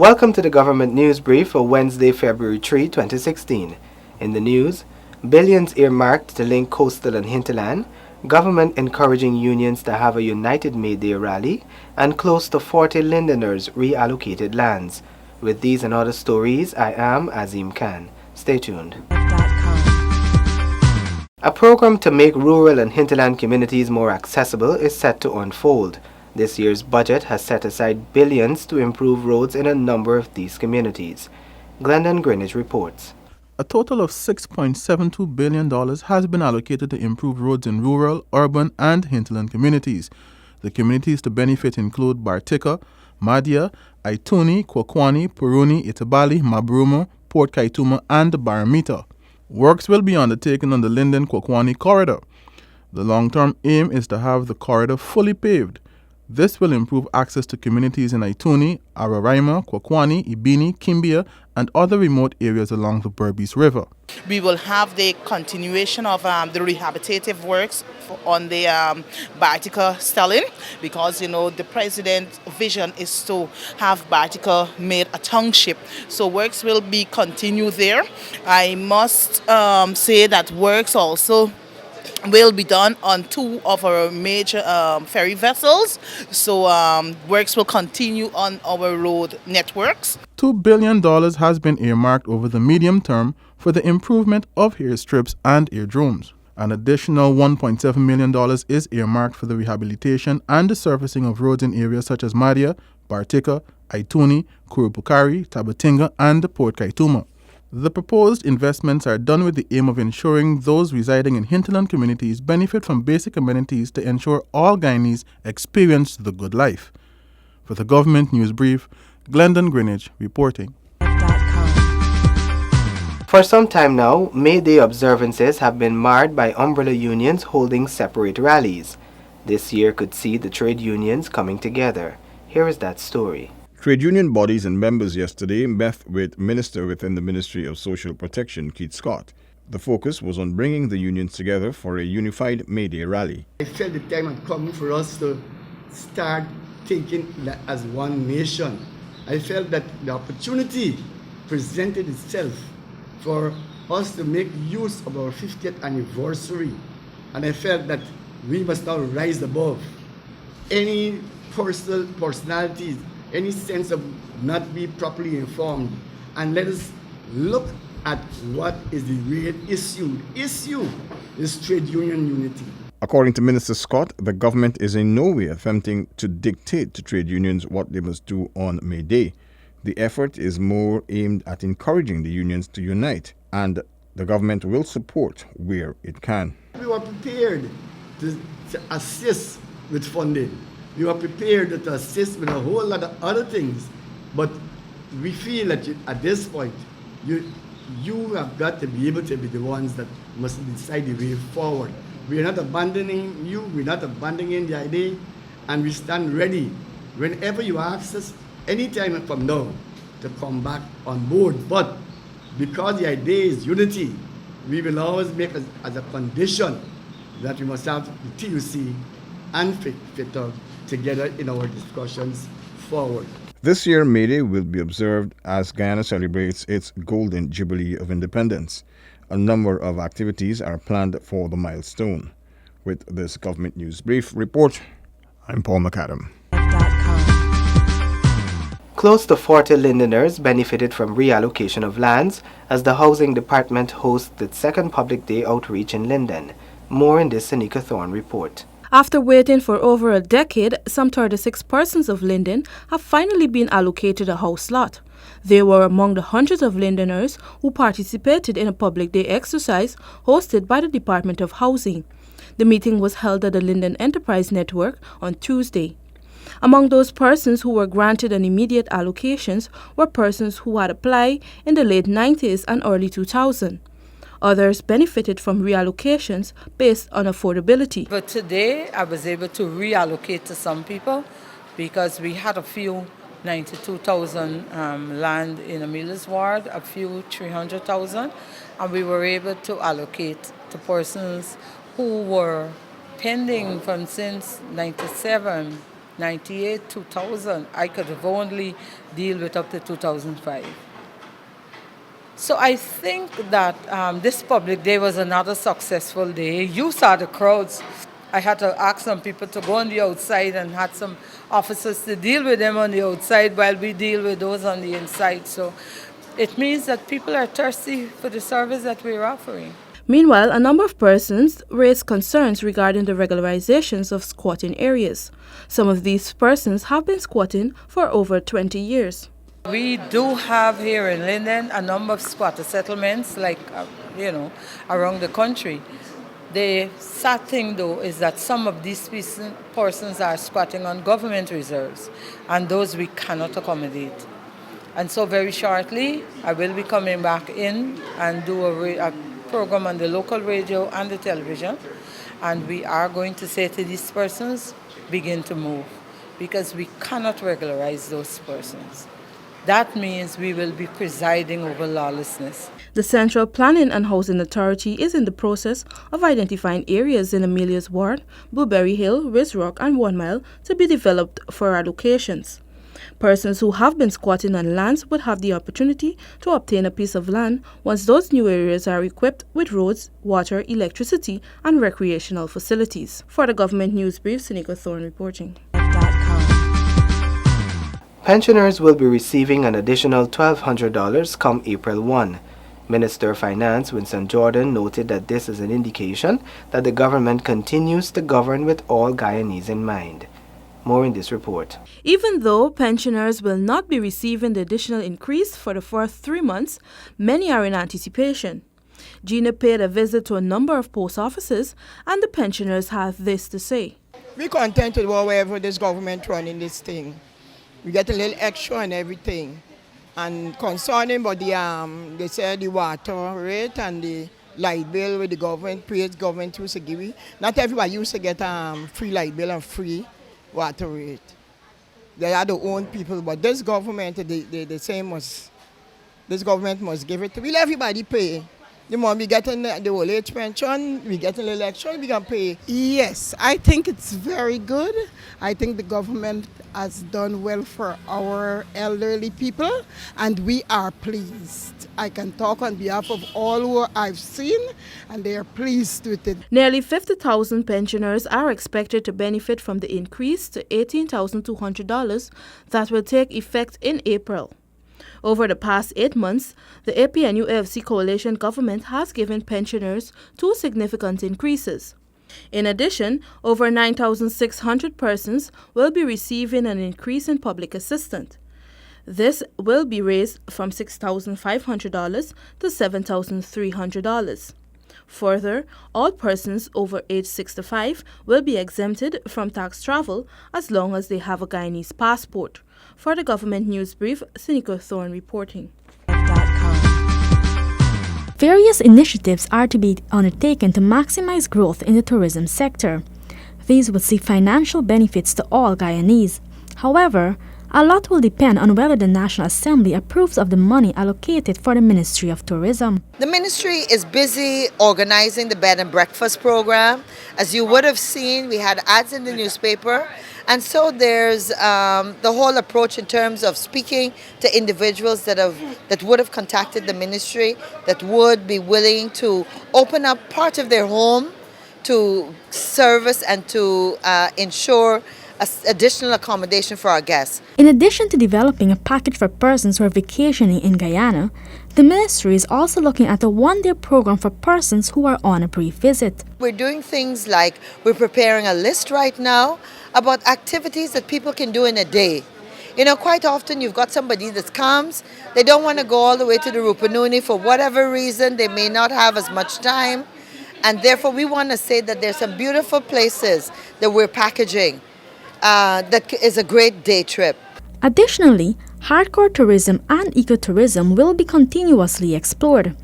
Welcome to the Government News Brief for Wednesday, February 3, 2016. In the news, billions earmarked to link coastal and hinterland, government encouraging unions to have a united May Day rally, and close to 40 Lindeners reallocated lands. With these and other stories, I am Azim Khan. Stay tuned. A program to make rural and hinterland communities more accessible is set to unfold. This year's budget has set aside billions to improve roads in a number of these communities. Glendon Greenwich reports. A total of $6.72 billion has been allocated to improve roads in rural, urban, and hinterland communities. The communities to benefit include Bartica, Madia, Aituni, Kwakwani, Puruni, Itabali, Mabrumo, Port Kaituma, and Baramita. Works will be undertaken on the Linden-Kwakwani corridor. The long-term aim is to have the corridor fully paved. This will improve access to communities in Aituni, Araraima, Kwakwani, Ibini, Kimbia, and other remote areas along the Berbice River. We will have the continuation of the rehabilitative works on the Bartica Stelling, because the president's vision is to have Bartica made a township. So works will be continued there. I must say that works also will be done on two of our major ferry vessels. So works will continue on our road networks. $2 billion has been earmarked over the medium term for the improvement of airstrips and airdromes. An additional $1.7 million is earmarked for the rehabilitation and the surfacing of roads in areas such as Madia, Bartica, Aituni, Kurupukari, Tabatinga, and Port Kaituma. The proposed investments are done with the aim of ensuring those residing in hinterland communities benefit from basic amenities to ensure all Guyanese experience the good life. For the Government News Brief, Glendon Greenwich reporting. For some time now, May Day observances have been marred by umbrella unions holding separate rallies. This year could see the trade unions coming together. Here is that story. Trade union bodies and members yesterday met with Minister within the Ministry of Social Protection, Keith Scott. The focus was on bringing the unions together for a unified May Day rally. I felt the time had come for us to start thinking as one nation. I felt that the opportunity presented itself for us to make use of our 50th anniversary. And I felt that we must now rise above any personalities, any sense of not being properly informed, and let us look at what is the real issue. Issue is trade union unity. According to Minister Scott, the government is in no way attempting to dictate to trade unions what they must do on May Day. The effort is more aimed at encouraging the unions to unite, and the government will support where it can. We were prepared to assist with funding. We were prepared to assist with a whole lot of other things, but we feel that at this point, you have got to be able to be the ones that must decide the way forward. We are not abandoning you, we're not abandoning the idea, and we stand ready whenever you ask us, anytime from now, to come back on board. But because the idea is unity, we will always make as a condition that we must have the TUC and FITOG together in our discussions forward. This year, May Day will be observed as Guyana celebrates its Golden Jubilee of Independence. A number of activities are planned for the milestone. With this Government News Brief report, I'm Paul McAdam. Close to 40 Lindeners benefited from reallocation of lands as the Housing Department hosts its second Public Day outreach in Linden. More in this Senika Thorne report. After waiting for over a decade, some 36 persons of Linden have finally been allocated a house lot. They were among the hundreds of Lindeners who participated in a Public Day exercise hosted by the Department of Housing. The meeting was held at the Linden Enterprise Network on Tuesday. Among those persons who were granted an immediate allocations were persons who had applied in the late 90s and early 2000s. Others benefited from reallocations based on affordability. But today, I was able to reallocate to some people because we had a few 92,000 land in Amelia's ward, a few 300,000, and we were able to allocate to persons who were pending from since 97, 98, 2000. I could have only deal with up to 2005. So I think that this public day was another successful day. You saw the crowds. I had to ask some people to go on the outside and had some officers to deal with them on the outside while we deal with those on the inside. So it means that people are thirsty for the service that we're offering. Meanwhile, a number of persons raised concerns regarding the regularizations of squatting areas. Some of these persons have been squatting for over 20 years. We do have here in Linden a number of squatter settlements, like, around the country. The sad thing, though, is that some of these persons are squatting on government reserves, and those we cannot accommodate. And so very shortly, I will be coming back in and do a program on the local radio and the television, and we are going to say to these persons, begin to move, because we cannot regularize those persons. That means we will be presiding over lawlessness. The Central Planning and Housing Authority is in the process of identifying areas in Amelia's Ward, Blueberry Hill, Riz Rock and 1 Mile to be developed for allocations. Persons who have been squatting on lands would have the opportunity to obtain a piece of land once those new areas are equipped with roads, water, electricity and recreational facilities. For the Government News Brief, Seneca Thorne reporting. Pensioners will be receiving an additional $1,200 come April 1. Minister of Finance Winston Jordan noted that this is an indication that the government continues to govern with all Guyanese in mind. More in this report. Even though pensioners will not be receiving the additional increase for the first 3 months, many are in anticipation. Gina paid a visit to a number of post offices, and the pensioners have this to say. We're content with whatever this government running this thing. We get a little extra and everything. And concerning about they say the water rate and the light bill with the government, previous government used to give. Not everybody used to get free light bill and free water rate. They are the own people, but this government, the same as this government must give it. Will everybody pay? The more we getting the old age pension, we get a little extra, we can pay. Yes, I think it's very good. I think the government has done well for our elderly people, and we are pleased. I can talk on behalf of all who I've seen, and they are pleased with it. Nearly 50,000 pensioners are expected to benefit from the increase to $18,200 that will take effect in April. Over the past 8 months, the APNU-AFC coalition government has given pensioners 2 significant increases. In addition, over 9,600 persons will be receiving an increase in public assistance. This will be raised from $6,500 to $7,300. Further, all persons over age 65 will be exempted from tax travel as long as they have a Guyanese passport. For the Government News Brief, Seneca Thorne reporting. Various initiatives are to be undertaken to maximize growth in the tourism sector. These would see financial benefits to all Guyanese. However, a lot will depend on whether the National Assembly approves of the money allocated for the Ministry of Tourism. The ministry is busy organizing the bed and breakfast program. As you would have seen, we had ads in the newspaper. And so there's the whole approach in terms of speaking to individuals that would have contacted the ministry, that would be willing to open up part of their home to service and to ensure additional accommodation for our guests. In addition to developing a package for persons who are vacationing in Guyana, the ministry is also looking at a one-day program for persons who are on a brief visit. We're doing things like we're preparing a list right now about activities that people can do in a day. You know, quite often you've got somebody that comes, they don't want to go all the way to the Rupununi for whatever reason, they may not have as much time, and therefore we want to say that there's some beautiful places that we're packaging that is a great day trip. Additionally, hardcore tourism and ecotourism will be continuously explored.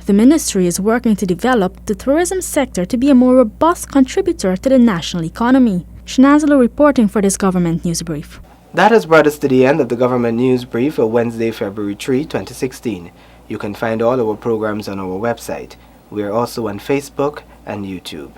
The ministry is working to develop the tourism sector to be a more robust contributor to the national economy. Shanazalo reporting for this Government News Brief. That has brought us to the end of the Government News Brief for Wednesday, February 3, 2016. You can find all our programs on our website. We are also on Facebook and YouTube.